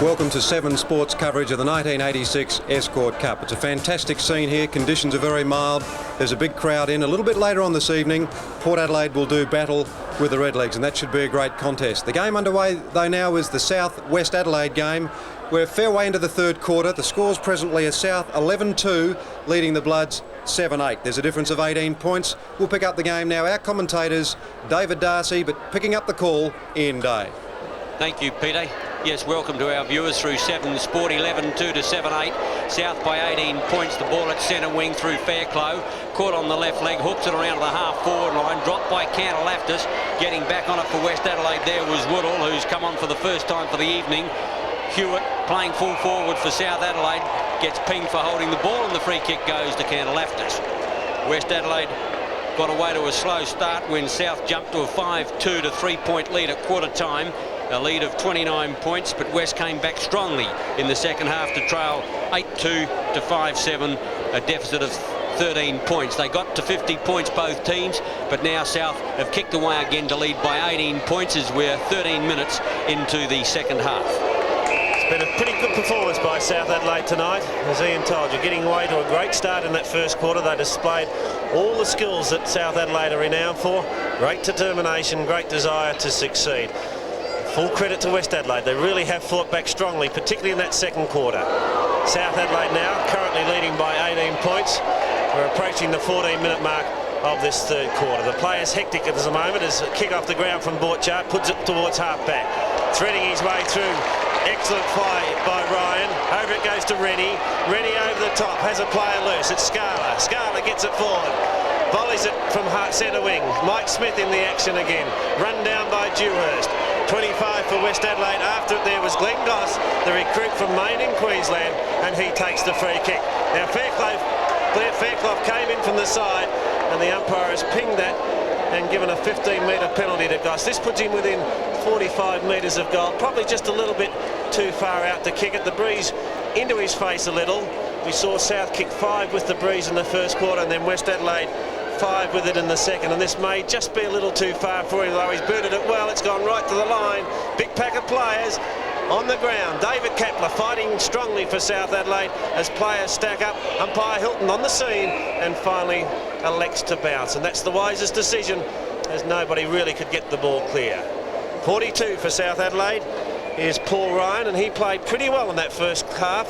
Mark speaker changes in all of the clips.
Speaker 1: Welcome to Seven Sports coverage of the 1986 Escort Cup. It's a fantastic scene here. Conditions are very mild. There's a big crowd in. A little bit later on this evening, Port Adelaide will do battle with the Redlegs, and that should be a great contest. The game underway, though, now is the South-West Adelaide game. We're fair way into the third quarter. The scores presently are South 11-2, leading the Bloods 7-8. There's a difference of 18 points. We'll pick up the game now. Our commentators, David Darcy, but picking up the call, Ian Day.
Speaker 2: Thank you, Peter. Yes, welcome to our viewers through 7 Sport, 11-2 to 7-8. South by 18 points. The ball at centre wing through Fairclough. Caught on the left leg, hooks it around to the half-forward line. Dropped by Cantalaftis. Getting back on it for West Adelaide there was Woodall, who's come on for the first time for the evening. Hewitt playing full forward for South Adelaide. Gets pinged for holding the ball, and the free kick goes to Cantalaftis. West Adelaide got away to a slow start when South jumped to a 5-2 to 3-point lead at quarter time. A lead of 29 points, but West came back strongly in the second half to trail 8-2 to 5-7, a deficit of 13 points. They got to 50 points, both teams, but now South have kicked away again to lead by 18 points as we're 13 minutes into the second half.
Speaker 3: It's been a pretty good performance by South Adelaide tonight. As Ian told you, getting away to a great start in that first quarter. They displayed all the skills that South Adelaide are renowned for. Great determination, great desire to succeed. Full credit to West Adelaide. They really have fought back strongly, particularly in that second quarter. South Adelaide now currently leading by 18 points. We're approaching the 14-minute mark of this third quarter. The players hectic at the moment as a kick off the ground from Borchardt, puts it towards half-back. Threading his way through. Excellent fly by Ryan. Over it goes to Rennie. Rennie over the top, has a player loose. It's Scala. Scala gets it forward. Volleys it from centre wing. Mike Smith in the action again. Run down by Dewhurst. 25 for West Adelaide. After it there was Glenn Goss, the recruit from Maine in Queensland, and he takes the free kick. Now Fairclough came in from the side, and the umpire has pinged that and given a 15-metre penalty to Goss. This puts him within 45 metres of goal, probably just a little bit too far out to kick it. The breeze into his face a little. We saw South kick 5 with the breeze in the first quarter, and then West Adelaide 5 with it in the second, and this may just be a little too far for him, though he's booted it well. It's gone right to the line. Big pack of players on the ground. David Kapler fighting strongly for South Adelaide as players stack up. Umpire Hilton on the scene and finally elects to bounce, and that's the wisest decision as nobody really could get the ball clear. 42 for South Adelaide is Paul Ryan, and he played pretty well in that first half.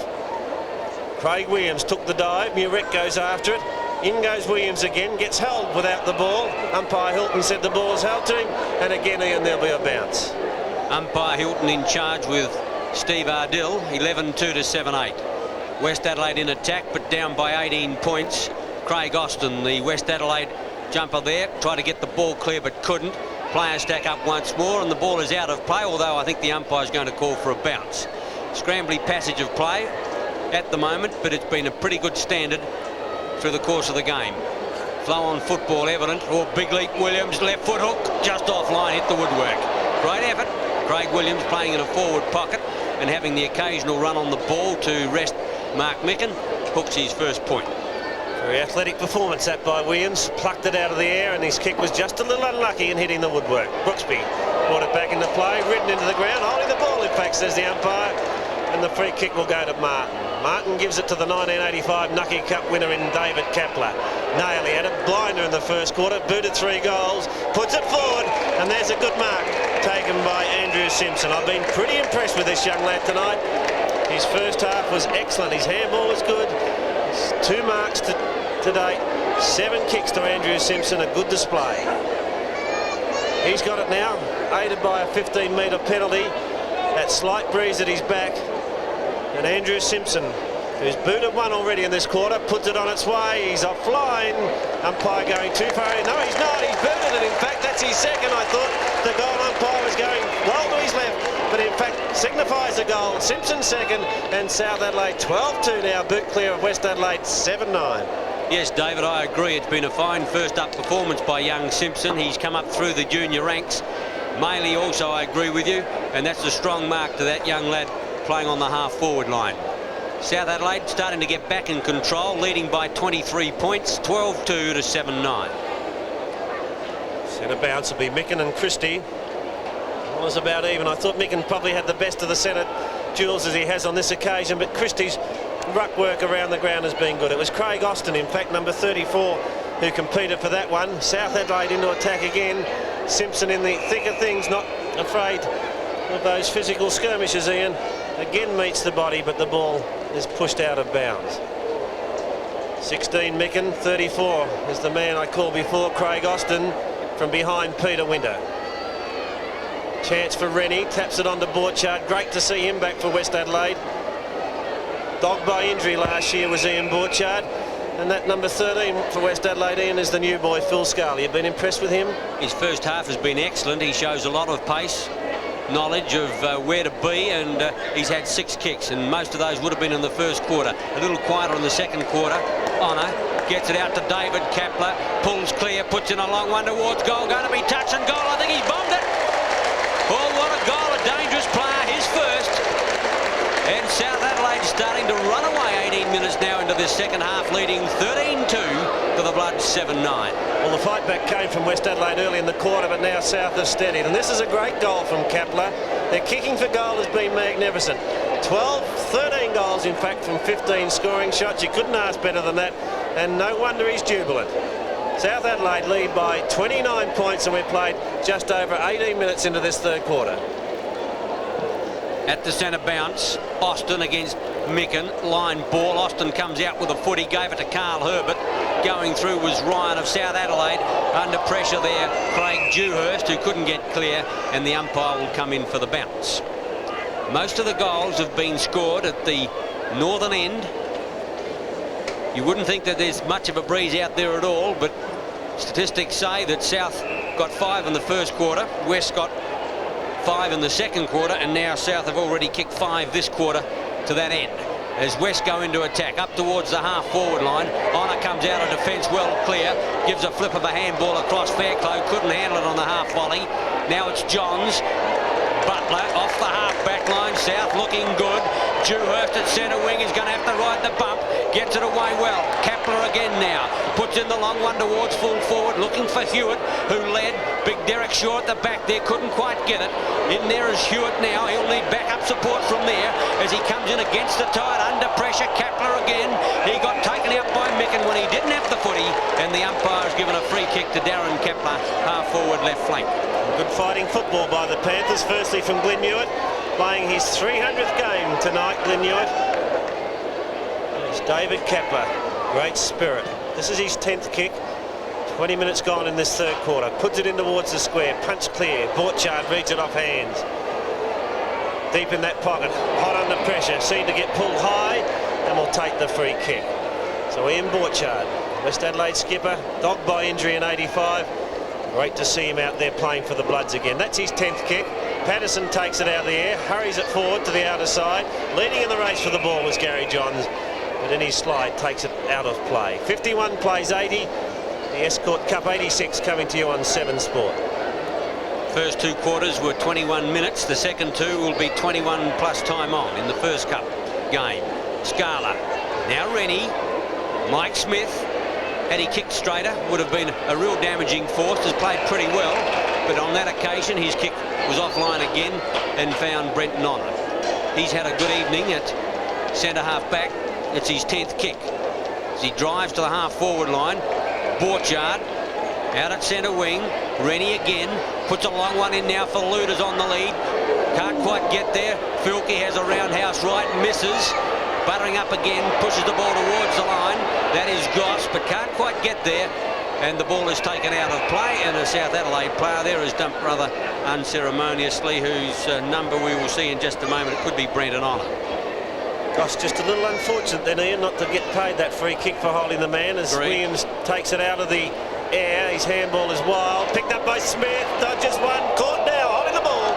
Speaker 3: Craig Williams took the dive. Murek goes after it. In goes Williams again, gets held without the ball. Umpire Hilton said the ball's held to him, and again, Ian, there'll be a bounce.
Speaker 2: Umpire Hilton in charge with Steve Ardill, 11-2 to 7-8. West Adelaide in attack, but down by 18 points. Craig Austin, the West Adelaide jumper there, tried to get the ball clear but couldn't. Players stack up once more, and the ball is out of play, although I think the umpire's going to call for a bounce. Scrambly passage of play at the moment, but it's been a pretty good standard through the course of the game. Flow on football evident. Oh, big leap Williams, left foot hook, just offline, hit the woodwork. Great effort. Craig Williams playing in a forward pocket and having the occasional run on the ball to rest Mark Micken. Hooks his first point.
Speaker 3: Very athletic performance that by Williams. Plucked it out of the air, and his kick was just a little unlucky in hitting the woodwork. Brooksby brought it back into play, ridden into the ground, holding the ball in fact, says the umpire, and the free kick will go to Martin. Martin gives it to the 1985 Nucky Cup winner in David Kapler. Nailey had a blinder in the first quarter, booted 3 goals, puts it forward, and there's a good mark taken by Andrew Simpson. I've been pretty impressed with this young lad tonight. His first half was excellent. His handball was good. 2 marks to date, 7 kicks to Andrew Simpson, a good display. He's got it now, aided by a 15-metre penalty. That slight breeze at his back. And Andrew Simpson, who's booted 1 already in this quarter, puts it on its way. He's offline. Umpire going too far in. No, he's not. He's booted it. In fact, that's his second. I thought the goal umpire was going well to his left, but in fact signifies a goal. Simpson second, and South Adelaide 12-2 now. Boot clear of West Adelaide 7-9.
Speaker 2: Yes, David, I agree. It's been a fine first-up performance by young Simpson. He's come up through the junior ranks. Maley also, I agree with you, and that's a strong mark to that young lad playing on the half-forward line. South Adelaide starting to get back in control, leading by 23 points, 12-2 to 7-9.
Speaker 3: Centre bounce will be Micken and Christie. It was about even. I thought Micken probably had the best of the centre duels as he has on this occasion, but Christie's ruck work around the ground has been good. It was Craig Austin, in fact, number 34, who competed for that one. South Adelaide into attack again. Simpson in the thick of things, not afraid of those physical skirmishes, Ian. Again meets the body, but the ball is pushed out of bounds. 16 Micken, 34 is the man I called before, Craig Austin, from behind Peter Winter. Chance for Rennie, taps it onto Borchard. Great to see him back for West Adelaide. Dogged by injury last year was Ian Borchard. And that number 13 for West Adelaide, Ian, is the new boy, Phil Scarlett. You've been impressed with him?
Speaker 2: His first half has been excellent. He shows a lot of pace, knowledge of where to be, and he's had 6 kicks, and most of those would have been in the first quarter. A little quieter in the second quarter. Honour gets it out to David Kapler, pulls clear, puts in a long one towards goal. Going to be touch and goal. I think he's bombed it. Oh, what a goal. A dangerous player, his first. And South Adelaide starting to run away. 18 minutes now into this second half, leading 13-2 to the Bloods 7-9.
Speaker 3: Well, the fight back came from West Adelaide early in the quarter, but now South have steadied. And this is a great goal from Kapler. Their kicking for goal has been magnificent. 13 goals, in fact, from 15 scoring shots. You couldn't ask better than that, and no wonder he's jubilant. South Adelaide lead by 29 points, and we've played just over 18 minutes into this third quarter.
Speaker 2: At the centre bounce, Austin against Micken, line ball. Austin comes out with a foot. He gave it to Carl Herbert. Going through was Ryan of South Adelaide. Under pressure there, Craig Dewhurst, who couldn't get clear, and the umpire will come in for the bounce. Most of the goals have been scored at the northern end. You wouldn't think that there's much of a breeze out there at all, but statistics say that South got 5 in the first quarter, West got 5 in the second quarter, and now South have already kicked 5 this quarter to that end. As West go into attack up towards the half-forward line, Honour comes out of defence well clear, gives a flip of a handball across Fairclough, couldn't handle it on the half volley. Now it's Johns. Butler off the half-back line, South looking good. Dewhurst at centre wing is going to have to ride the bump, gets it away well. Kapler again now, puts in the long one towards full forward, looking for Hewitt, who led. Big Derek Shaw at the back there, couldn't quite get it. In there is Hewitt now, he'll need backup support from there as he comes in against the tide, under pressure. Kapler again, he got taken out by Micken when he didn't have the footy, and the umpire has given a free kick to Darren Kapler, half-forward left flank.
Speaker 3: Good fighting football by the Panthers, firstly from Glyn Hewitt, playing his 300th game tonight, Glyn Hewitt. It's David Kapler, great spirit. This is his 10th kick. 20 minutes gone in this third quarter. Puts it in towards the square, punch clear. Borchard reads it off hands. Deep in that pocket, hot under pressure, seen to get pulled high, and will take the free kick. So Ian Borchard, West Adelaide skipper, dogged by injury in 85. Great to see him out there playing for the Bloods again. That's his 10th kick. Patterson takes it out of the air, hurries it forward to the outer side. Leading in the race for the ball was Gary Johns, but in his slide takes it out of play. 51 plays 80. The Escort Cup 86 coming to you on 7 Sport.
Speaker 2: First 2 quarters were 21 minutes. The second 2 will be 21 plus time on in the first Cup game. Scala, now Rennie, Mike Smith. Had he kicked straighter, would have been a real damaging force. Has played pretty well, but on that occasion his kick was offline again and found Brenton Honour. He's had a good evening at centre half back. It's his 10th kick. As he drives to the half-forward line, Borchard out at centre wing. Rennie again puts a long one in now for Luders on the lead. Can't quite get there. Filkey has a roundhouse right, misses. Buttering up again, pushes the ball towards the line. That is Goss, but can't quite get there. And the ball is taken out of play, and a South Adelaide player there is dumped rather unceremoniously, whose number we will see in just a moment. It could be Brenton Honour.
Speaker 3: Gosh, just a little unfortunate then, Ian, not to get paid that free kick for holding the man as Williams takes it out of the air. His handball is wild. Picked up by Smith, dodges one, caught now, holding the ball.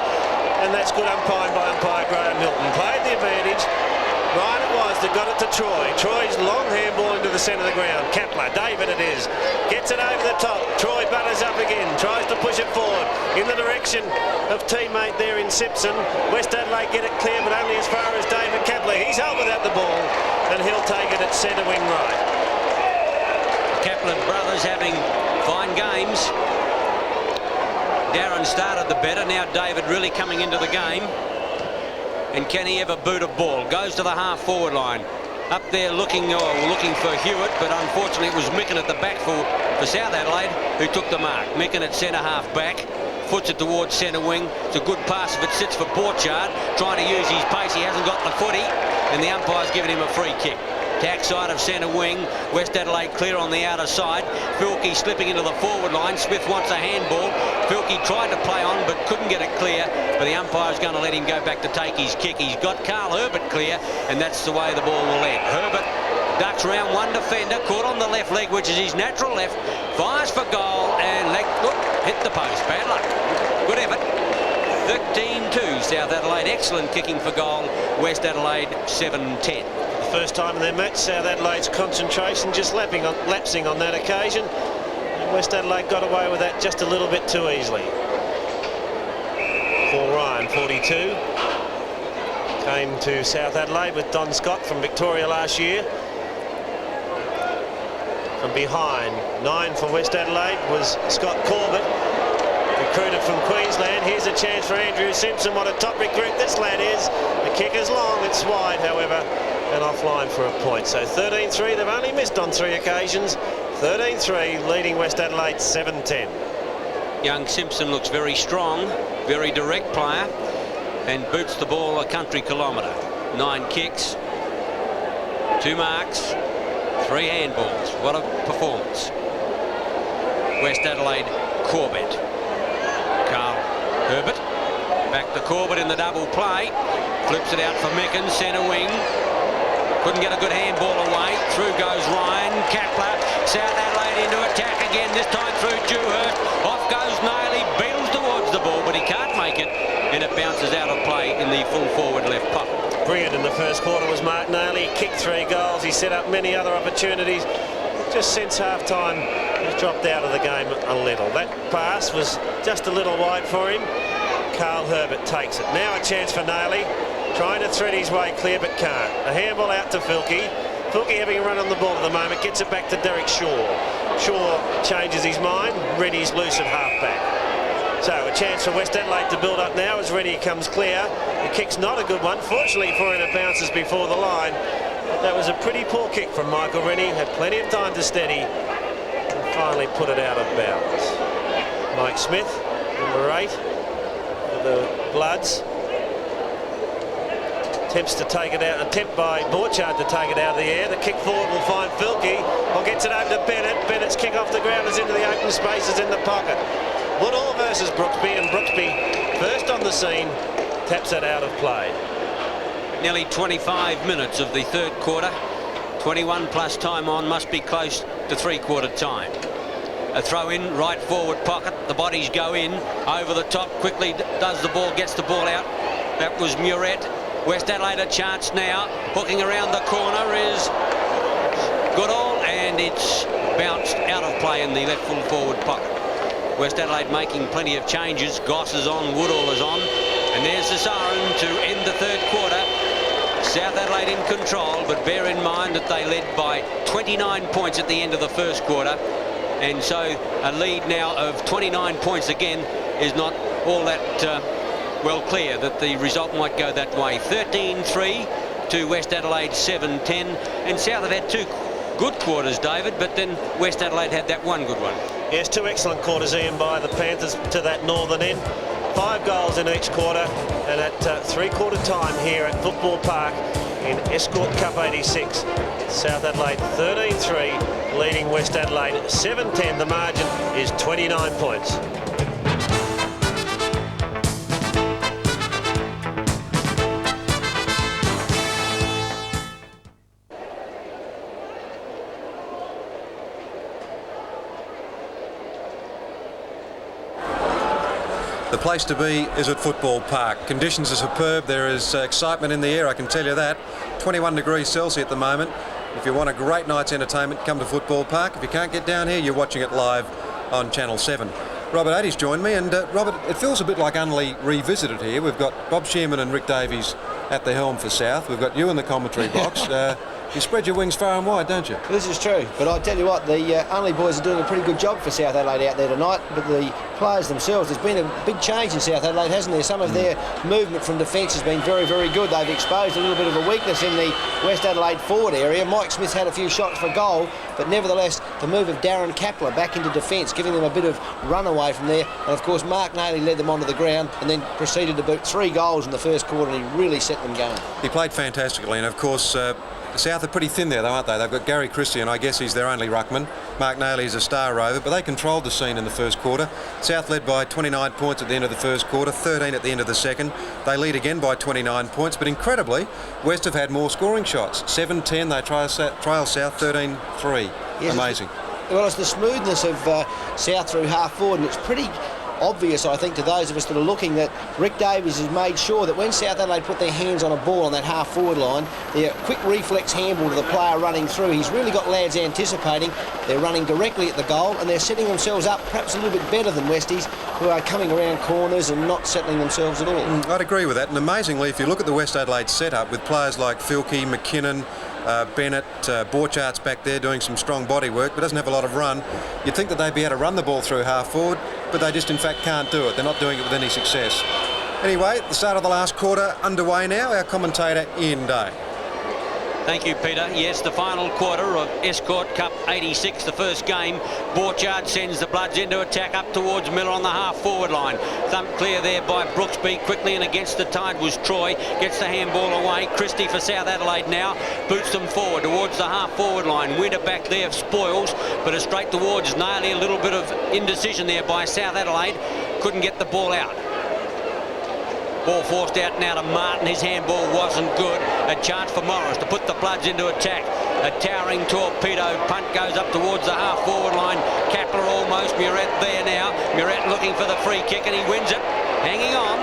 Speaker 3: And that's good umpiring by umpire Graham Hilton. Played the advantage. Right it was that got it to Troy. Troy's long handball into the centre of the ground. Kapler, David it is. Gets it over the top. Troy butters up again. Tries to push it forward in the direction of teammate there in Simpson. West Adelaide get it clear, but only as far as David Kapler. He's held without the ball, and he'll take it at centre wing right.
Speaker 2: Kaplan brothers having fine games. Darren started the better. Now David really coming into the game. And can he ever boot a ball? Goes to the half-forward line. Up there looking for Hewitt, but unfortunately it was Micken at the back for South Adelaide who took the mark. Micken at centre-half back. Foots it towards centre wing. It's a good pass if it sits for Borchard. Trying to use his pace. He hasn't got the footy. And the umpire's given him a free kick. Tack side of centre wing. West Adelaide clear on the outer side. Filkey slipping into the forward line. Smith wants a handball. Filkey tried to play on but couldn't get it clear. But the umpire's going to let him go back to take his kick. He's got Carl Herbert clear, and that's the way the ball will end. Herbert ducks round one defender, caught on the left leg, which is his natural left. Fires for goal and hit the post. Bad luck. Good effort. 13-2 South Adelaide. Excellent kicking for goal. West Adelaide 7-10.
Speaker 3: First time in their match, South Adelaide's concentration just lapsing on that occasion. And West Adelaide got away with that just a little bit too easily. Paul Ryan, 42, came to South Adelaide with Don Scott from Victoria last year. From behind, 9 for West Adelaide was Scott Corbett, recruited from Queensland. Here's a chance for Andrew Simpson. What a top recruit this lad is. The kick is long, it's wide, however, and offline for a point. So 13-3, they've only missed on 3 occasions. 13-3, leading West Adelaide 7-10.
Speaker 2: Young Simpson looks very strong, very direct player, and boots the ball a country kilometre. 9 kicks, 2 marks, 3 handballs. What a performance. West Adelaide, Corbett. Carl Herbert. Back to Corbett in the double play. Flips it out for Micken, centre wing. Couldn't get a good handball away. Through goes Ryan. Kapler. South Adelaide into attack again, this time through Dewhurst. Off goes Nailey. Beatles towards the ball, but he can't make it. And it bounces out of play in the full forward left pocket.
Speaker 3: Brilliant in the first quarter was Mark Nailey. He kicked 3 goals. He set up many other opportunities. Just since half-time, he's dropped out of the game a little. That pass was just a little wide for him. Carl Herbert takes it. Now a chance for Nailey. Trying to thread his way clear, but can't. A handball out to Filkey. Filkey having a run on the ball at the moment. Gets it back to Derek Shaw. Shaw changes his mind. Reddy's loose at half-back. So a chance for West Adelaide to build up now as Reddy comes clear. The kick's not a good one. Fortunately for him, it bounces before the line. But that was a pretty poor kick from Michael Rennie. Had plenty of time to steady and finally put it out of bounds. Mike Smith, number 8, for the Bloods. Attempts to take it out, attempt by Borchard to take it out of the air. The kick forward will find Filkey, or gets it over to Bennett. Bennett's kick off the ground is into the open spaces in the pocket. Woodall versus Brooksby, and Brooksby first on the scene, taps it out of play.
Speaker 2: Nearly 25 minutes of the third quarter. 21 plus time on, must be close to 3/4 time. A throw in, right forward pocket. The bodies go in, over the top, quickly does the ball, gets the ball out. That was Muret. West Adelaide a chance now. Hooking around the corner is Goodall, and it's bounced out of play in the left full forward pocket. West Adelaide making plenty of changes. Goss is on, Woodall is on, and there's the siren to end the third quarter. South Adelaide in control, but bear in mind that they led by 29 points at the end of the first quarter, and so a lead now of 29 points again is not all that well clear that the result might go that way. 13-3 to West Adelaide 7-10, and South have had 2 good quarters, David, but then West Adelaide had that 1 good one.
Speaker 3: Yes, 2 excellent quarters, Ian, by the Panthers to that northern end. 5 goals in each quarter, and at 3/4 time here at Football Park in Escort Cup 86. South Adelaide 13-3, leading West Adelaide 7-10. The margin is 29 points.
Speaker 1: The place to be is at Football Park. Conditions are superb. There is excitement in the air, I can tell you that. 21 degrees Celsius at the moment. If you want a great night's entertainment, come to Football Park. If you can't get down here, you're watching it live on Channel 7. Robert Addy's joined me, and Robert, it feels a bit like Unley revisited here. We've got Bob Shearman and Rick Davies at the helm for South. We've got you in the commentary box. You spread your wings far and wide, don't you?
Speaker 4: This is true, but I tell you what, the Only boys are doing a pretty good job for South Adelaide out there tonight, but the players themselves, there's been a big change in South Adelaide, hasn't there? Some of their movement from defence has been very, very good. They've exposed a little bit of a weakness in the West Adelaide forward area. Mike Smith's had a few shots for goal, but nevertheless, the move of Darren Kapler back into defence, giving them a bit of runaway from there, and of course Mark Nayley led them onto the ground and then proceeded to boot 3 goals in the first quarter, and he really set them going.
Speaker 1: He played fantastically, and of course South are pretty thin there though, aren't they? They've got Gary Christie, and I guess he's their only ruckman. Mark Nayley is a star rover, but they controlled the scene in the first quarter. South led by 29 points at the end of the first quarter, 13 at the end of the second. They lead again by 29 points, but incredibly, West have had more scoring shots. 7-10, they trail South 13-3. Yes, amazing.
Speaker 4: Well, it's the smoothness of South through half forward, and it's pretty obvious, I think, to those of us that are looking, that Rick Davies has made sure that when South Adelaide put their hands on a ball on that half forward line, their quick reflex handball to the player running through, he's really got lads anticipating. They're running directly at the goal, and they're setting themselves up perhaps a little bit better than Westies, who are coming around corners and not settling themselves at all.
Speaker 1: I'd agree with that, and amazingly, if you look at the West Adelaide setup with players like Filkey, McKinnon, Bennett, Borchart's back there doing some strong body work, but doesn't have a lot of run. You'd think that they'd be able to run the ball through half forward, but they just in fact can't do it. They're not doing it with any success. Anyway, the start of the last quarter underway now. Our commentator, Ian Day.
Speaker 2: Thank you, Peter. Yes, the final quarter of Escort Cup 86, the first game. Borchard sends the Bloods into attack up towards Miller on the half-forward line. Thump clear there by Brooksby. Quickly and against the tide was Troy. Gets the handball away. Christie for South Adelaide now. Boots them forward towards the half-forward line. Winter back there spoils, but it's straight towards Nayley. A little bit of indecision there by South Adelaide. Couldn't get the ball out. Ball forced out now to Martin. His handball wasn't good. A chance for Morris to put the Bloods into attack. A towering torpedo punt goes up towards the half-forward line. Kapler almost. Muret there now. Muret looking for the free kick, and he wins it. Hanging on.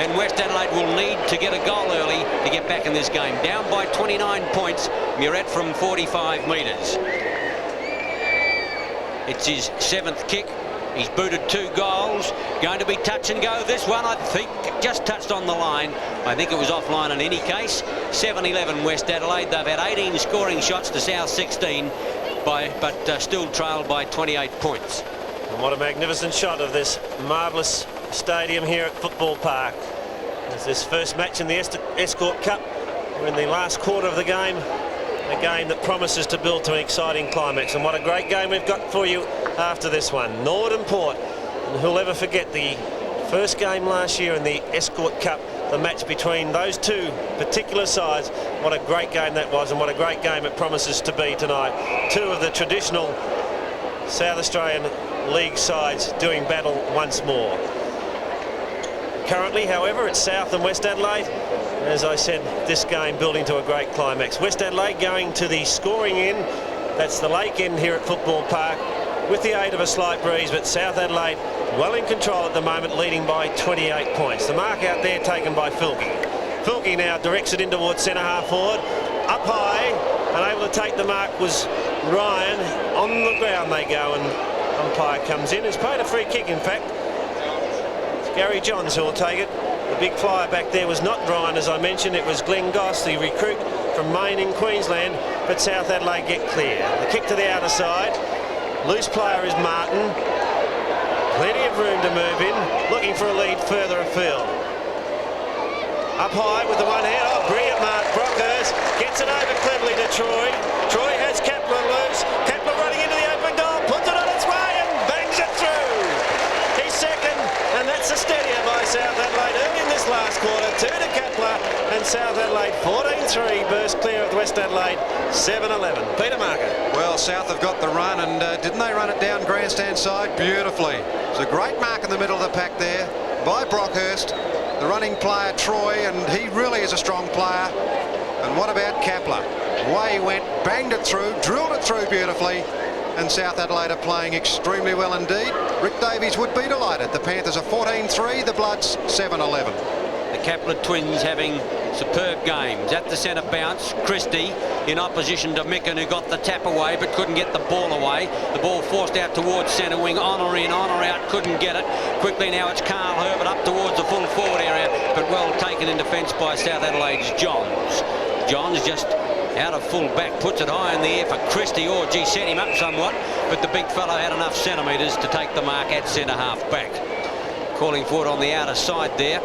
Speaker 2: And West Adelaide will need to get a goal early to get back in this game. Down by 29 points. Muret from 45 metres. It's his 7th kick. He's booted 2 goals. Going to be touch and go. This one, I think, just touched on the line. I think it was offline in any case. 7-11 West Adelaide. They've had 18 scoring shots to South 16, but still trailed by 28 points.
Speaker 3: And what a magnificent shot of this marvellous stadium here at Football Park. As this first match in the Escort Cup, we're in the last quarter of the game. A game that promises to build to an exciting climax, and what a great game we've got for you after this one. Northern Port, and who'll ever forget the first game last year in the Escort Cup, the match between those two particular sides. What a great game that was, and what a great game it promises to be tonight. Two of the traditional South Australian League sides doing battle once more. Currently, however, it's South and West Adelaide. As I said, this game building to a great climax. West Adelaide going to the scoring end. That's the lake end here at Football Park, with the aid of a slight breeze, but South Adelaide well in control at the moment, leading by 28 points. The mark out there taken by Filkey. Filkey now directs it in towards centre half forward. Up high and able to take the mark was Ryan. On the ground they go, and umpire comes in. Has paid a free kick, in fact. It's Gary Johns who will take it. The big flyer back there was not Ryan, as I mentioned. It was Glenn Goss, the recruit from Maine in Queensland, but South Adelaide get clear. The kick to the outer side. Loose player is Martin. Plenty of room to move in, looking for a lead further afield. Up high with the one hand. Oh, brilliant mark. Brockhurst gets it over cleverly to Troy. Troy has Kapler loose. Kapler running into the open goal, puts it on its way and bangs it through. He's second, and that's a steadier by South Adelaide early in this last quarter. 2 to Kapler, and South Adelaide 14-3 burst clear of West Adelaide 7-11. Peter Marker.
Speaker 1: Well, South have got the run, and didn't they run it down grandstand side beautifully? It's a great mark in the middle of the pack there by Brockhurst, the running player Troy, and he really is a strong player. And what about Kapler? Away he went, banged it through, drilled it through beautifully, and South Adelaide are playing extremely well indeed. Rick Davies would be delighted. The Panthers are 14-3, the Bloods 7-11.
Speaker 2: The Kapler twins having superb games. At the centre bounce, Christie in opposition to Micken, who got the tap away but couldn't get the ball away. The ball forced out towards centre wing. Honour in, Honour out, couldn't get it. Quickly now it's Carl Herbert up towards the full forward area, but well taken in defence by South Adelaide's Johns. Johns just Out of full back, puts it high in the air for Christie. Oh, gee, set him up somewhat, but the big fellow had enough centimetres to take the mark at centre half back. Calling for it on the outer side there.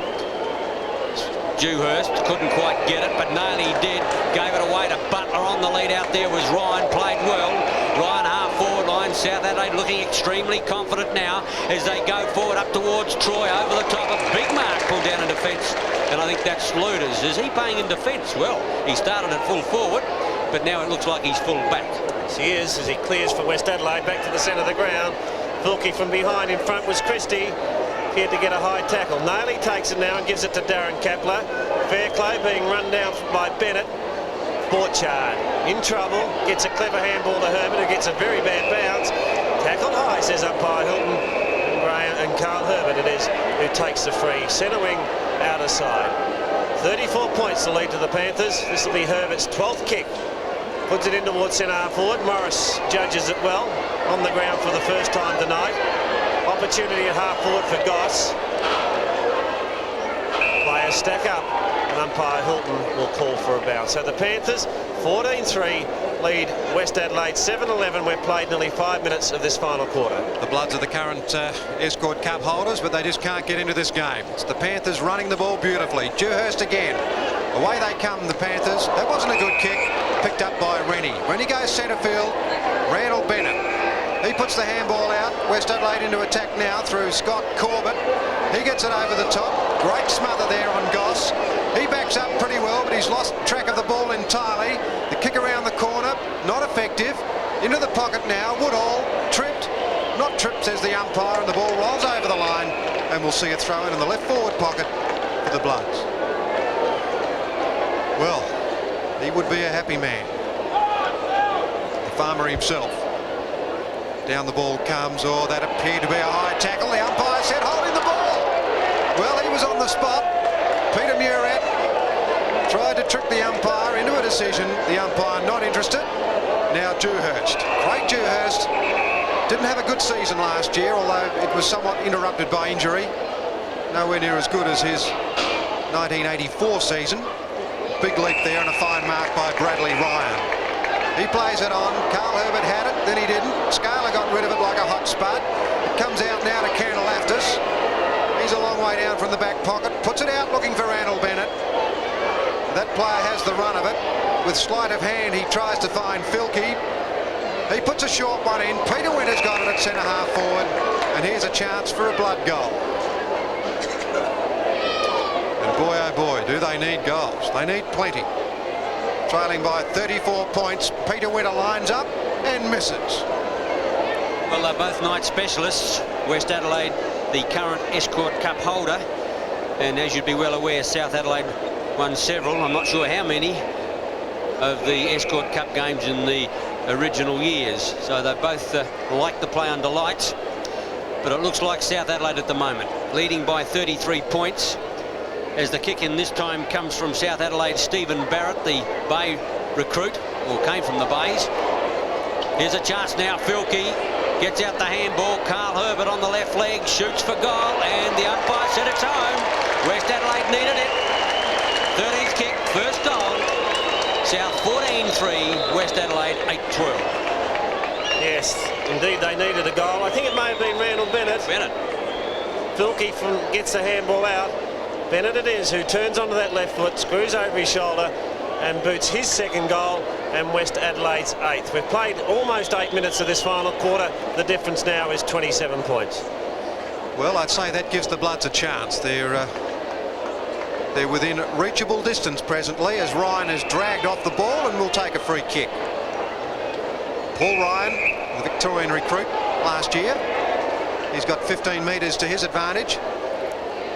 Speaker 2: Dewhurst couldn't quite get it, but Nailey did. Gave it away to Butler. On the lead out there was Ryan. Played well. Ryan half forward line. South Adelaide looking extremely confident now as they go forward up towards Troy. Over the top. A big mark pulled down in defence. And I think that's Luders. Is he playing in defence? Well, he started at full forward, but now it looks like he's full back.
Speaker 3: Yes, he is, as he clears for West Adelaide back to the centre of the ground. Vilke from behind. In front was Christie. Appeared to get a high tackle. Nailey takes it now and gives it to Darren Kapler. Fairclough being run down by Bennett. Borchard in trouble. Gets a clever handball to Herbert, who gets a very bad bounce. Tackled high, says umpire Hilton. And Carl Herbert it is who takes the free. Centre wing, outer side. 34 points to lead to the Panthers. This will be Herbert's 12th kick. Puts it in towards centre half forward. Morris judges it well. On the ground for the first time tonight. Opportunity at half forward for Goss. Players stack up and umpire Hilton will call for a bounce. So the Panthers 14-3 lead West Adelaide 7-11. We've played nearly 5 minutes of this final quarter.
Speaker 1: The Bloods are the current Escort Cup holders, but they just can't get into this game. It's the Panthers running the ball beautifully. Dewhurst again. Away they come, the Panthers. That wasn't a good kick. Picked up by Rennie. Rennie goes centre field. Randall Bennett. He puts the handball out. West Adelaide into attack now through Scott Corbett. He gets it over the top. Great smother there on Goss. He backs up pretty well, but he's lost track of the ball entirely. The kick around the corner, not effective. Into the pocket now. Woodhall tripped. Not tripped, says the umpire, and the ball rolls over the line. And we'll see it thrown in the left forward pocket for the Bloods. Well, he would be a happy man. The farmer himself. Down the ball comes. Oh, that appeared to be a high tackle. The umpire said holding the ball. Well, he was on the spot. Peter Muret tried to trick the umpire into a decision. The umpire not interested. Now Dewhurst. Craig Dewhurst didn't have a good season last year, although it was somewhat interrupted by injury. Nowhere near as good as his 1984 season. Big leap there and a fine mark by Bradley Ryan. He plays it on. Carl Herbert had it, then he didn't. Scala got rid of it like a hot spud. It comes out now to Cantalaftis. He's a long way down from the back pocket. Puts it out looking for Randall Bennett. That player has the run of it. With sleight of hand, he tries to find Vilke. He puts a short one in. Peter Winter's got it at centre half forward. And here's a chance for a blood goal. And boy, oh boy, do they need goals. They need plenty. Trailing by 34 points. Peter Winter lines up and misses.
Speaker 2: Well, they're both night specialists. West Adelaide, the current Escort Cup holder. And as you'd be well aware, South Adelaide won several, I'm not sure how many, of the Escort Cup games in the original years. So they both like to play under lights. But it looks like South Adelaide at the moment, leading by 33 points. As the kick in this time comes from South Adelaide, Stephen Barrett, the Bay recruit, or came from the Bays. Here's a chance now. Vilke gets out the handball. Carl Herbert on the left leg, shoots for goal, and the umpire said it's home. West Adelaide needed it. 13th kick, first goal. South 14-3, West Adelaide 8-12.
Speaker 3: Yes, indeed they needed a goal. I think it may have been Randall Bennett. Vilke gets the handball out. Bennett it is who turns onto that left foot, screws over his shoulder and boots his second goal, and West Adelaide's 8th. We've played almost 8 minutes of this final quarter. The difference now is 27 points.
Speaker 1: Well, I'd say that gives the Bloods a chance. They're within reachable distance presently as Ryan is dragged off the ball and will take a free kick. Paul Ryan, the Victorian recruit last year. He's got 15 metres to his advantage.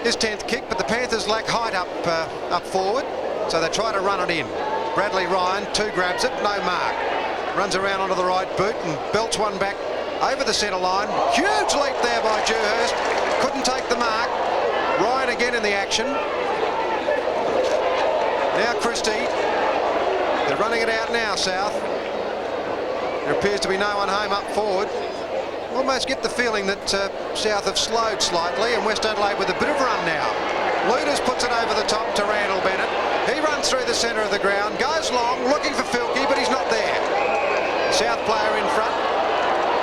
Speaker 1: His 10th kick, but the Panthers lack height up forward, so they try to run it in. Bradley Ryan, 2 grabs it, no mark. Runs around onto the right boot and belts one back over the centre line. Huge leap there by Dewhurst. Couldn't take the mark. Ryan again in the action. Now Christie. They're running it out now, South. There appears to be no one home up forward. Almost get the feeling that South have slowed slightly, and West Adelaide with a bit of run now. Luders puts it over the top to Randall Bennett. He runs through the centre of the ground, goes long, looking for Filkey, but he's not there. South player in front.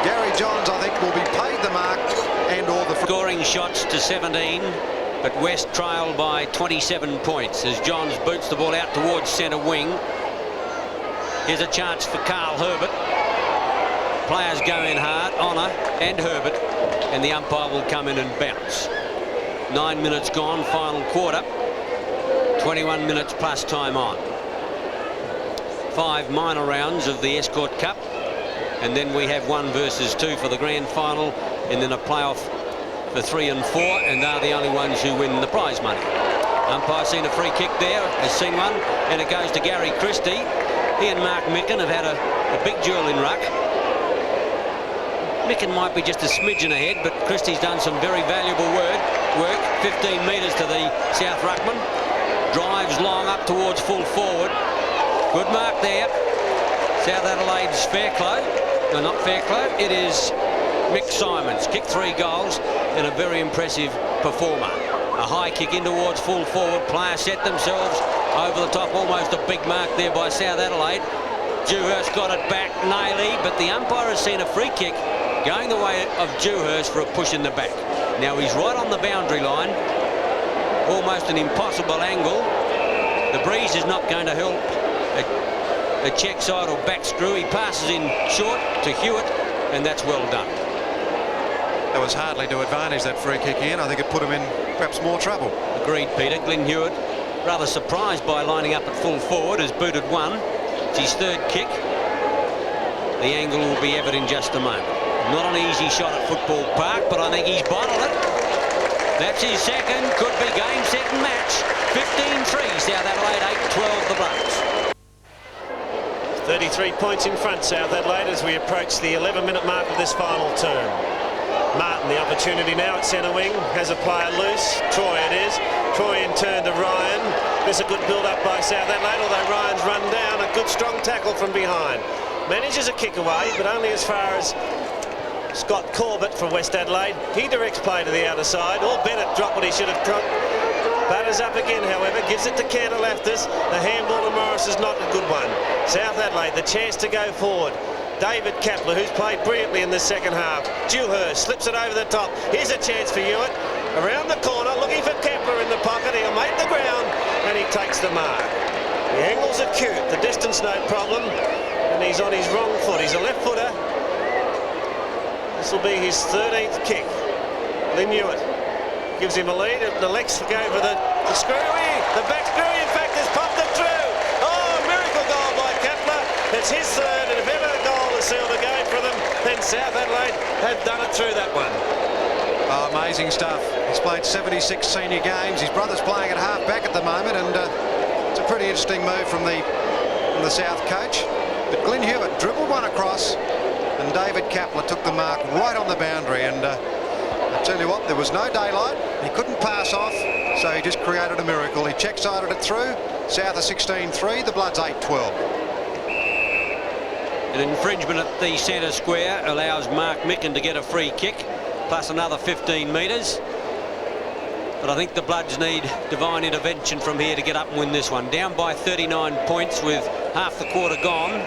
Speaker 1: Gary Johns, I think, will be paid the mark and all the...
Speaker 2: Scoring shots to 17, but West trail by 27 points as Johns boots the ball out towards centre wing. Here's a chance for Carl Herbert. Players go in hard, Honour and Herbert, and the umpire will come in and bounce. 9 minutes gone, final quarter. 21 minutes plus time on. 5 minor rounds of the Escort Cup, and then we have 1 versus 2 for the grand final, and then a playoff for 3 and 4, and they're the only ones who win the prize money. Umpire seen a free kick there, has seen one, and it goes to Gary Christie. He and Mark Micken have had a big duel in ruck. Micken might be just a smidgen ahead, but Christie's done some very valuable work. 15 metres to the South ruckman. Drives long up towards full forward. Good mark there. South Adelaide's Fairclough. No, not Fairclough. It is Mick Simons. Kicked 3 goals and a very impressive performer. A high kick in towards full forward. Players set themselves over the top. Almost a big mark there by South Adelaide. Dewhurst got it back, Naily, but the umpire has seen a free kick going the way of Dewhurst for a push in the back. Now he's right on the boundary line. Almost an impossible angle. The breeze is not going to help a check side or back screw. He passes in short to Hewitt, and that's well done.
Speaker 1: That was hardly to advantage, that free kick in. I think it put him in perhaps more trouble.
Speaker 2: Agreed, Peter. Glenn Hewitt, rather surprised by lining up at full forward, has booted 1. It's his 3rd kick. The angle will be evident in just a moment. Not an easy shot at Football Park, but I think he's bottled it. That's his 2nd. Could be game, set and match. 15-3, South Adelaide 8-12, the Bloods.
Speaker 3: 33 points in front, South Adelaide, as we approach the 11-minute mark of this final term. Martin, the opportunity now at centre wing, has a player loose. Troy it is. Troy in turn to Ryan. There's a good build-up by South Adelaide, although Ryan's run down. A good strong tackle from behind. Manages a kick away, but only as far as Scott Corbett from West Adelaide. He directs play to the outer side. Or Bennett dropped what he should have dropped. Batters up again, however, gives it to Cantalaftis. The handball to Morris is not a good one. South Adelaide, the chance to go forward. David Kapler, who's played brilliantly in the second half. Dewhurst slips it over the top. Here's a chance for Hewitt. Around the corner, looking for Kapler in the pocket. He'll make the ground, and he takes the mark. The angle's acute, the distance no problem, and he's on his wrong foot. He's a left footer. This will be his 13th kick. Lynn Hewitt gives him a lead. The legs go for the screwy. The back screwy, in fact, has popped it through. Oh, miracle goal by Kapler. It's his 3rd, and if ever a goal has sealed the game for them, then South Adelaide have done it through that one.
Speaker 1: Oh, amazing stuff. He's played 76 senior games. His brother's playing at half back at the moment, and it's a pretty interesting move from the South coach. But Glenn Hewitt dribbled one across, and David Kapler took the mark right on the boundary, and I tell you what, there was no daylight. He couldn't pass off, so he just created a miracle. He check-sided it through. South are 16-3, the Bloods 8-12.
Speaker 2: An infringement at the centre square allows Mark Micken to get a free kick, plus another 15 metres. But I think the Bloods need divine intervention from here to get up and win this one. Down by 39 points with half the quarter gone,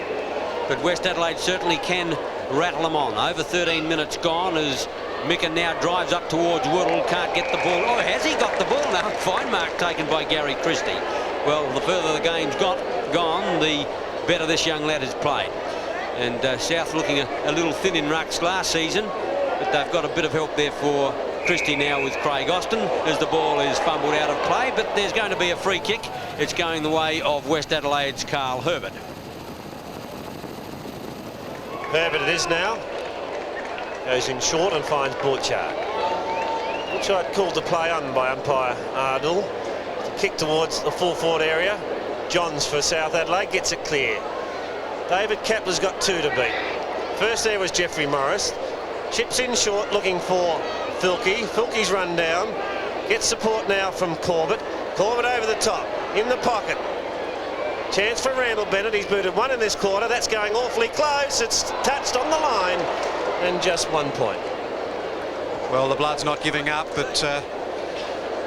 Speaker 2: but West Adelaide certainly can rattle them on. Over 13 minutes gone as Micken now drives up towards Woodall, can't get the ball. Oh, has he got the ball now? Fine mark taken by Gary Christie. Well, the further the game's gone, the better this young lad has played. And South looking a little thin in rucks last season, but they've got a bit of help there for Christie now with Craig Austin as the ball is fumbled out of play, but there's going to be a free kick. It's going the way of West Adelaide's Carl Herbert.
Speaker 3: Herbert it is now. Goes in short and finds Borchard. Borchard called the play on by umpire Ardell. Kick towards the full forward area. Johns for South Adelaide gets it clear. David Kapler's got 2 to beat. First there was Jeffrey Morris. Chips in short looking for Filkey. Filkey's run down. Gets support now from Corbett. Corbett over the top. In the pocket. Chance for Randall Bennett. He's booted 1 in this quarter. That's going awfully close. It's touched on the line. And just 1 point.
Speaker 1: Well, the Bloods not giving up, but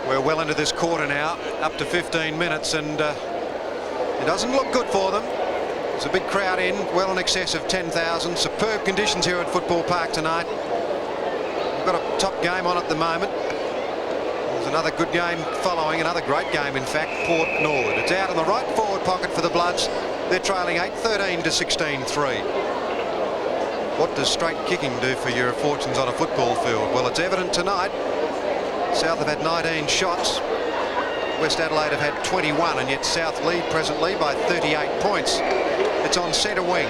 Speaker 1: we're well into this quarter now, up to 15 minutes, and it doesn't look good for them. There's a big crowd in, well in excess of 10,000. Superb conditions here at Football Park tonight. We've got a top game on at the moment. There's another good game following, another great game in fact, Port Norwood. It's out in the right forward pocket for the Bloods. They're trailing 8-13 to 16-3. What does straight kicking do for your fortunes on a football field? Well, it's evident tonight. South have had 19 shots. West Adelaide have had 21, and yet South lead presently by 38 points. It's on centre wing.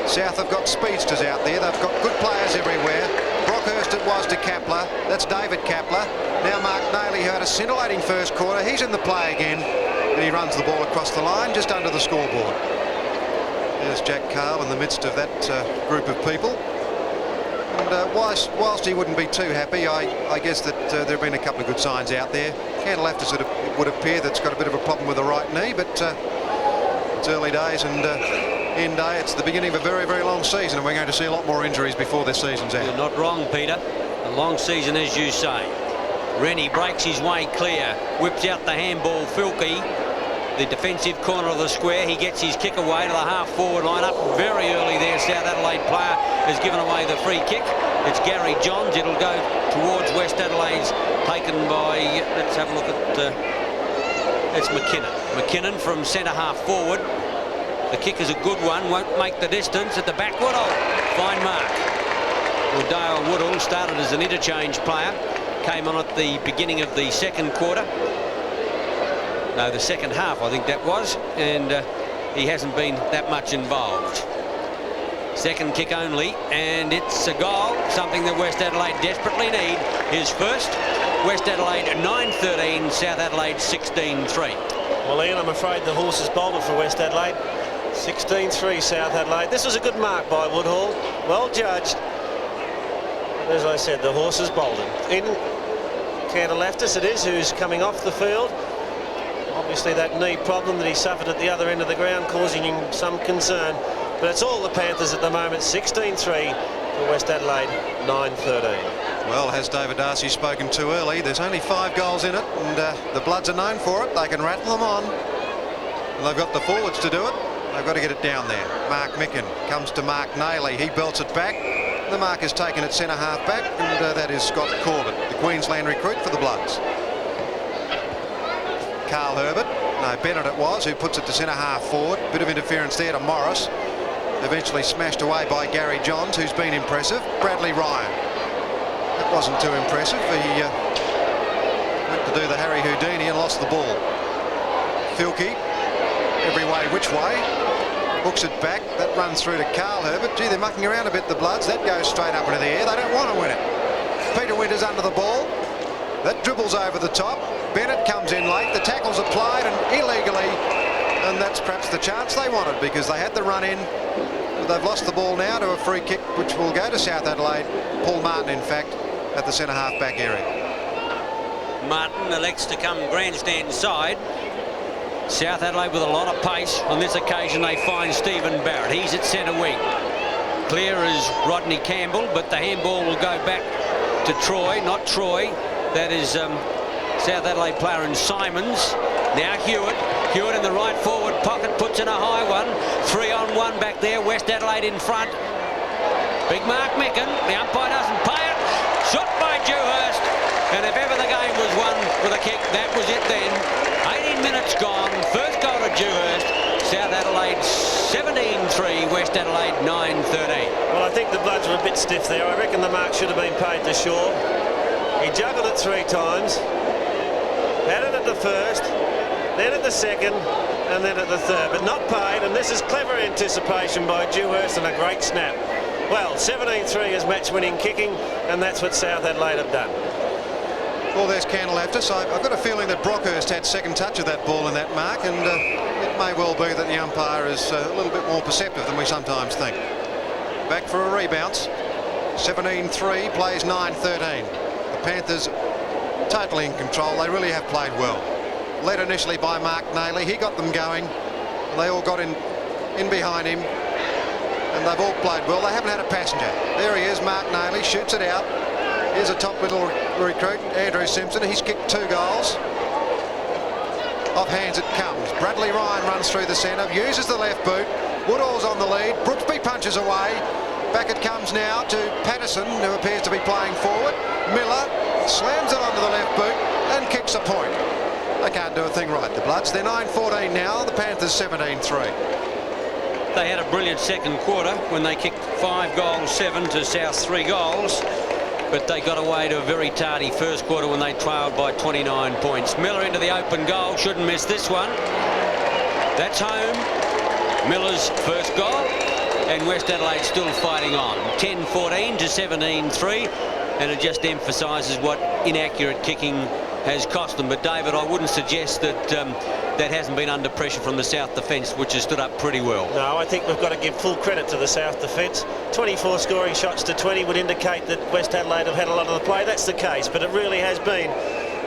Speaker 1: South have got speedsters out there. They've got good players everywhere. Brockhurst it was to Kapler. That's David Kapler. Now Mark Nayley, who had a scintillating first quarter. He's in the play again, and he runs the ball across the line just under the scoreboard. There's Jack Carl in the midst of that group of people. And whilst he wouldn't be too happy, I guess that there have been a couple of good signs out there. Candle After it would appear that's got a bit of a problem with the right knee, but it's early days, and end day, it's the beginning of a very, very long season, and we're going to see a lot more injuries before this season's out.
Speaker 2: You're not wrong, Peter. A long season, as you say. Rennie breaks his way clear, whips out the handball. Filkey, the defensive corner of the square, he gets his kick away to the half-forward line. Up very early there, South Adelaide player has given away the free kick. It's Gary Johns. It'll go towards West Adelaide's, taken by, let's have a look at, it's McKinnon. McKinnon from centre half forward. The kick is a good one, won't make the distance. At the back, Woodall, fine mark. Well, Dale Woodall started as an interchange player, came on at the beginning of the second quarter. No, the second half, I think that was, and he hasn't been that much involved. Second kick only, and it's a goal, something that West Adelaide desperately need. His first. West Adelaide 9-13, South Adelaide 16-3.
Speaker 3: Well, Ian, I'm afraid the horse is bolted for West Adelaide. 16-3 South Adelaide. This was a good mark by Woodhall. Well judged. But as I said, the horse is bolted. In Cantalaftis it is, who's coming off the field. Obviously that knee problem that he suffered at the other end of the ground causing him some concern. But it's all the Panthers at the moment. 16-3 for West Adelaide, 9-13.
Speaker 1: Well, has David Darcy spoken too early? There's only 5 goals in it, and the Bloods are known for it. They can rattle them on. And they've got the forwards to do it. They've got to get it down there. Mark Micken comes to Mark Nayley. He belts it back. The mark is taken at centre half back, and that is Scott Corbett, the Queensland recruit for the Bloods. Carl Herbert, no, Bennett it was, who puts it to centre half forward. Bit of interference there to Morris. Eventually smashed away by Gary Johns, who's been impressive. Bradley Ryan. That wasn't too impressive. He went to do the Harry Houdini and lost the ball. Filkey, every way, which way. Hooks it back. That runs through to Carl Herbert. Gee, they're mucking around a bit, the Bloods. That goes straight up into the air. They don't want to win it. Peter Winters under the ball. That dribbles over the top. Bennett comes in late. The tackle's applied and illegally. And that's perhaps the chance they wanted, because they had the run in. But they've lost the ball now to a free kick, which will go to South Adelaide. Paul Martin, in fact, at the centre half back area.
Speaker 2: Martin elects to come grandstand side. South Adelaide with a lot of pace. On this occasion they find Stephen Barrett. He's at centre wing. Clear is Rodney Campbell, but the handball will go back to Troy, not Troy. That is South Adelaide player in Simons. Now Hewitt. Hewitt in the right forward pocket, puts in a high one. 3-on-1 back there. West Adelaide in front. Big Mark Micken. The umpire doesn't pay it. Shot by Dewhurst. And if ever the game was won with a kick, that was it then. 18 minutes gone. First goal to Dewhurst. South Adelaide 17-3. West Adelaide 9-13.
Speaker 3: Well, I think the Bloods were a bit stiff there. I reckon the mark should have been paid to Shaw. He juggled it 3 times. Had it at the first, then at the second, and then at the third, but not paid. And this is clever anticipation by Dewhurst and a great snap. Well, 17-3 is match-winning kicking, and that's what South Adelaide have done.
Speaker 1: Well, there's Cantalaftis. I've got a feeling that Brockhurst had second touch of that ball in that mark, and it may well be that the umpire is a little bit more perceptive than we sometimes think. Back for a rebound. 17-3, plays 9-13. The Panthers totally in control. They really have played well. Led initially by Mark Nayley. He got them going. They all got in behind him, and they've all played well. They haven't had a passenger. There he is, Mark Nayley, shoots it out. Here's a top little recruit, Andrew Simpson. He's kicked 2 goals. Off hands it comes. Bradley Ryan runs through the centre, uses the left boot. Woodall's on the lead. Brooksby punches away. Back it comes now to Patterson, who appears to be playing forward. Miller slams it onto the left boot and kicks a point. They can't do a thing right, the Bloods. They're 9-14 now. The Panthers 17-3.
Speaker 2: They had a brilliant second quarter when they kicked 5 goals, 7 to South's 3 goals. But they got away to a very tardy first quarter when they trailed by 29 points. Miller into the open goal. Shouldn't miss this one. That's home. Miller's first goal. And West Adelaide still fighting on. 10-14 to 17-3. And it just emphasises what inaccurate kicking has cost them. But David, I wouldn't suggest that that hasn't been under pressure from the South defence, which has stood up pretty well.
Speaker 3: No, I think we've got to give full credit to the South defence. 24 scoring shots to 20 would indicate that West Adelaide have had a lot of the play. That's the case, but it really has been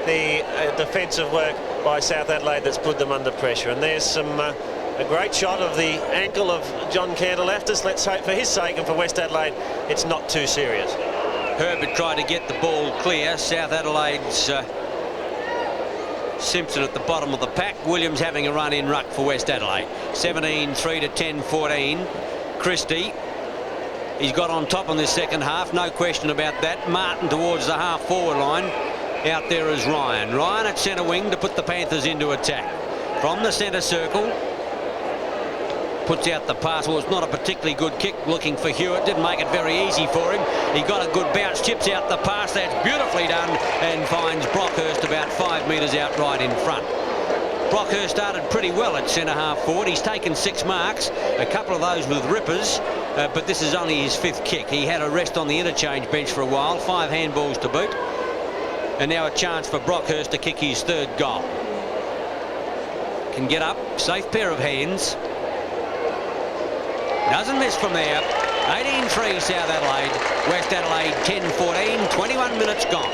Speaker 3: the defensive work by South Adelaide that's put them under pressure. And there's some a great shot of the ankle of John Candelaftis. Let's hope for his sake and for West Adelaide it's not too serious.
Speaker 2: Herbert tried to get the ball clear. South Adelaide's Simpson at the bottom of the pack. Williams having a run in ruck for West Adelaide. 17-3 to 10-14. Christie, he's got on top in this second half, no question about that. Martin towards the half forward line. Out there is Ryan. Ryan at centre wing to put the Panthers into attack. From the centre circle, puts out the pass. Well, it's not a particularly good kick, looking for Hewitt. Didn't make it very easy for him. He got a good bounce, chips out the pass. That's beautifully done, and finds Brockhurst about 5 metres out right in front. Brockhurst started pretty well at centre half forward. He's taken 6 marks, a couple of those with rippers, but this is only his 5th kick. He had a rest on the interchange bench for a while, 5 handballs to boot, and now a chance for Brockhurst to kick his 3rd goal. Can get up, safe pair of hands. Doesn't miss from there. 18-3 South Adelaide. West Adelaide 10-14. 21 minutes gone.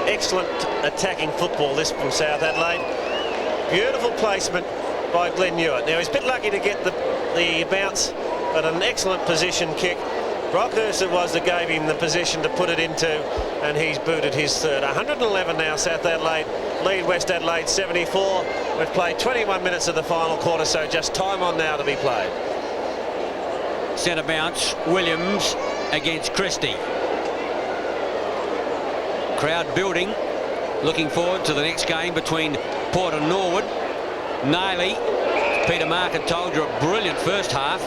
Speaker 3: Excellent attacking football this from South Adelaide. Beautiful placement by Glenn Hewitt. Now he's a bit lucky to get the bounce, but an excellent position kick. Brockhurst it was that gave him the position to put it into, and he's booted his 3rd. 111 now. South Adelaide lead West Adelaide 74. We've played 21 minutes of the final quarter, so just time on now to be played.
Speaker 2: Centre bounce, Williams against Christie. Crowd building, looking forward to the next game between Port and Norwood. Nailey, Peter Marker told you, a brilliant first half.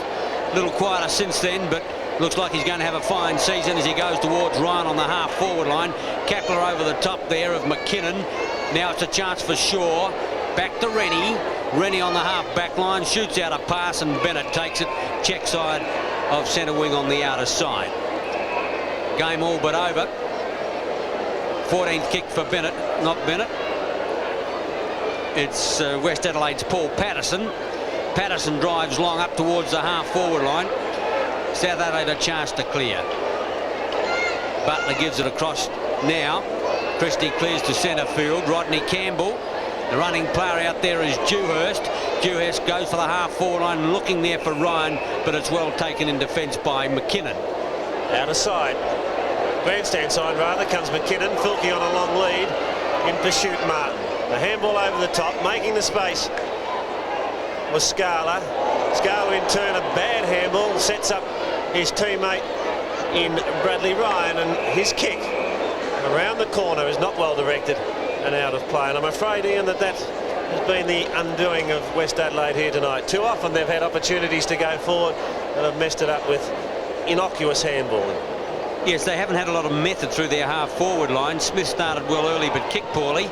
Speaker 2: A little quieter since then, but looks like he's going to have a fine season as he goes towards Ryan on the half forward line. Kepler over the top there of McKinnon. Now it's a chance for Shaw. Back to Rennie. Rennie on the half back line, shoots out a pass, and Bennett takes it. Check side of centre wing on the outer side. Game all but over. 14th kick for Bennett, not Bennett. It's West Adelaide's Paul Patterson. Patterson drives long up towards the half forward line. South Adelaide a chance to clear. Butler gives it across now. Christie clears to centre field. Rodney Campbell. The running player out there is Dewhurst. Dewhurst goes for the half forward line, looking there for Ryan, but it's well taken in defence by McKinnon.
Speaker 3: Out of side. Grandstand side rather comes McKinnon. Filkey on a long lead. In pursuit Martin. The handball over the top, making the space was Scala. Scala in turn a bad handball, sets up his teammate in Bradley Ryan, and his kick around the corner is not well directed and out of play. And I'm afraid, Ian, that has been the undoing of West Adelaide here tonight. Too often they've had opportunities to go forward and have messed it up with innocuous handballing.
Speaker 2: Yes, they haven't had a lot of method through their half forward line. Smith started well early but kicked poorly,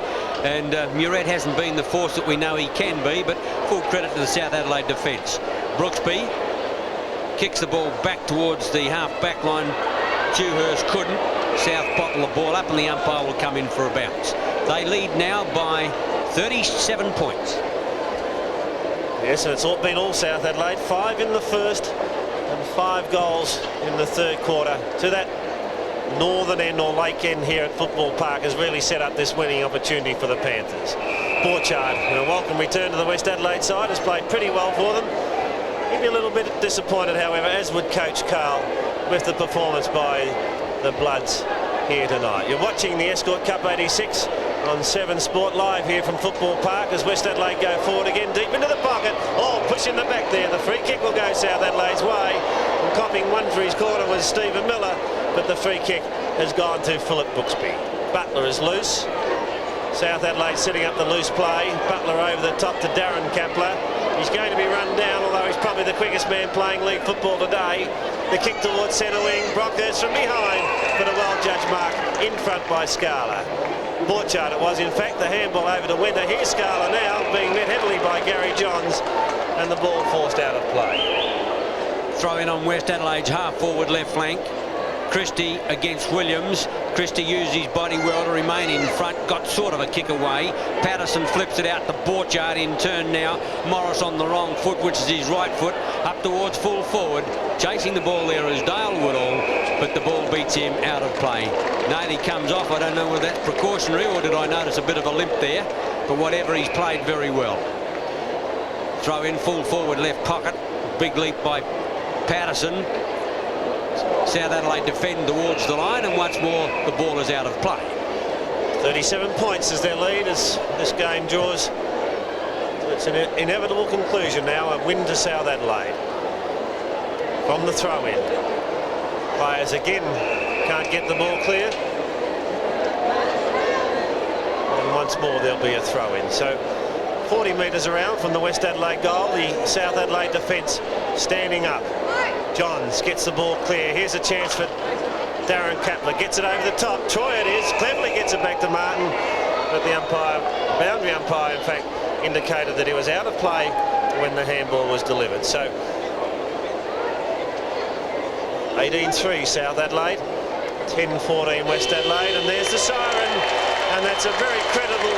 Speaker 2: and Muret hasn't been the force that we know he can be, but full credit to the South Adelaide defence. Brooksby kicks the ball back towards the half back line. Dewhurst couldn't. South bottle the ball up, and the umpire will come in for a bounce. They lead now by 37 points.
Speaker 3: Yes, and it's been all South Adelaide. 5 in the first and 5 goals in the 3rd quarter. To that northern end or lake end here at Football Park has really set up this winning opportunity for the Panthers. Borchard, a welcome return to the West Adelaide side, has played pretty well for them. He'd be a little bit disappointed, however, as would Coach Carl, with the performance by the Bloods here tonight. You're watching the Escort Cup 86 on 7 Sport live here from Football Park as West Adelaide go forward again, deep into the pocket. Oh, push in the back there. The free kick will go South Adelaide's way. And copying one for his corner was Stephen Miller, but the free kick has gone to Philip Brooksby. Butler is loose. South Adelaide setting up the loose play. Butler over the top to Darren Kapler. He's going to be run down, although he's probably the quickest man playing league football today. The kick towards centre wing. Brockhurst from behind, but a well-judged mark in front by Scala. Borchardt it was, in fact, the handball over to Winter. Here's Scala now, being met heavily by Gary Johns, and the ball forced out of play.
Speaker 2: Throw in on West Adelaide's half-forward left flank. Christie against Williams. Christie used his body well to remain in front, got sort of a kick away. Patterson flips it out to Borchardt in turn now. Morris on the wrong foot, which is his right foot, up towards full forward. Chasing the ball there is Dale Woodall, but the ball beats him out of play. Naley comes off. I don't know whether that's precautionary or did I notice a bit of a limp there, but whatever, he's played very well. Throw in full forward left pocket. Big leap by Patterson. South Adelaide defend towards the line, and once more the ball is out of play.
Speaker 3: 37 points is their lead as this game draws to its inevitable conclusion now. A win to South Adelaide. From the throw-in. Players again can't get the ball clear. And once more there'll be a throw-in. So 40 metres around from the West Adelaide goal. The South Adelaide defence standing up. Johns gets the ball clear. Here's a chance for Darren Kapler. Gets it over the top. Troy it is. Cleverly gets it back to Martin. But the umpire, boundary umpire, in fact, indicated that he was out of play when the handball was delivered. So 18-3 South Adelaide. 10-14 West Adelaide. And there's the siren. And that's a very credible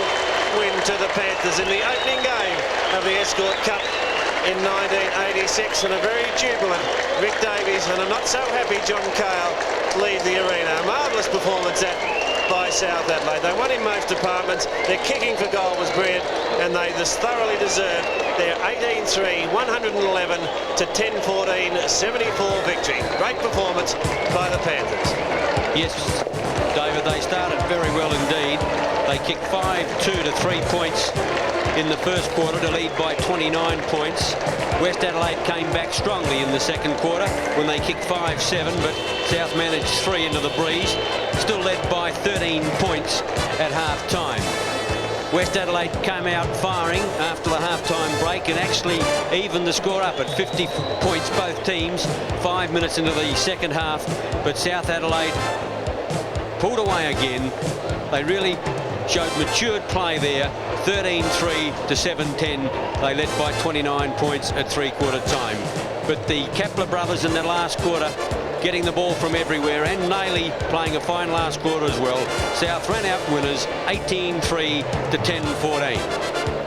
Speaker 3: win to the Panthers in the opening game of the Escort Cup in 1986, and a very jubilant Rick Davies and a not so happy John Cale leave the arena. A marvellous performance that by South Adelaide. They won in most departments. Their kicking for goal was brilliant, and they just thoroughly deserved their 18-3, 111 to 10-14, 74 victory. Great performance by the Panthers.
Speaker 2: Yes, David, they started very well indeed. They kicked 5-2 to 3 points in the first quarter to lead by 29 points. West Adelaide came back strongly in the second quarter when they kicked 5-7, but South managed 3 into the breeze, still led by 13 points at half-time. West Adelaide came out firing after the half-time break and actually evened the score up at 50 points both teams 5 minutes into the second half, but South Adelaide pulled away again. They really showed matured play there. 13-3 to 7-10. They led by 29 points at three-quarter time. But the Kapler brothers in the last quarter getting the ball from everywhere, and Naley playing a fine last quarter as well. South ran out winners 18-3 to 10-14.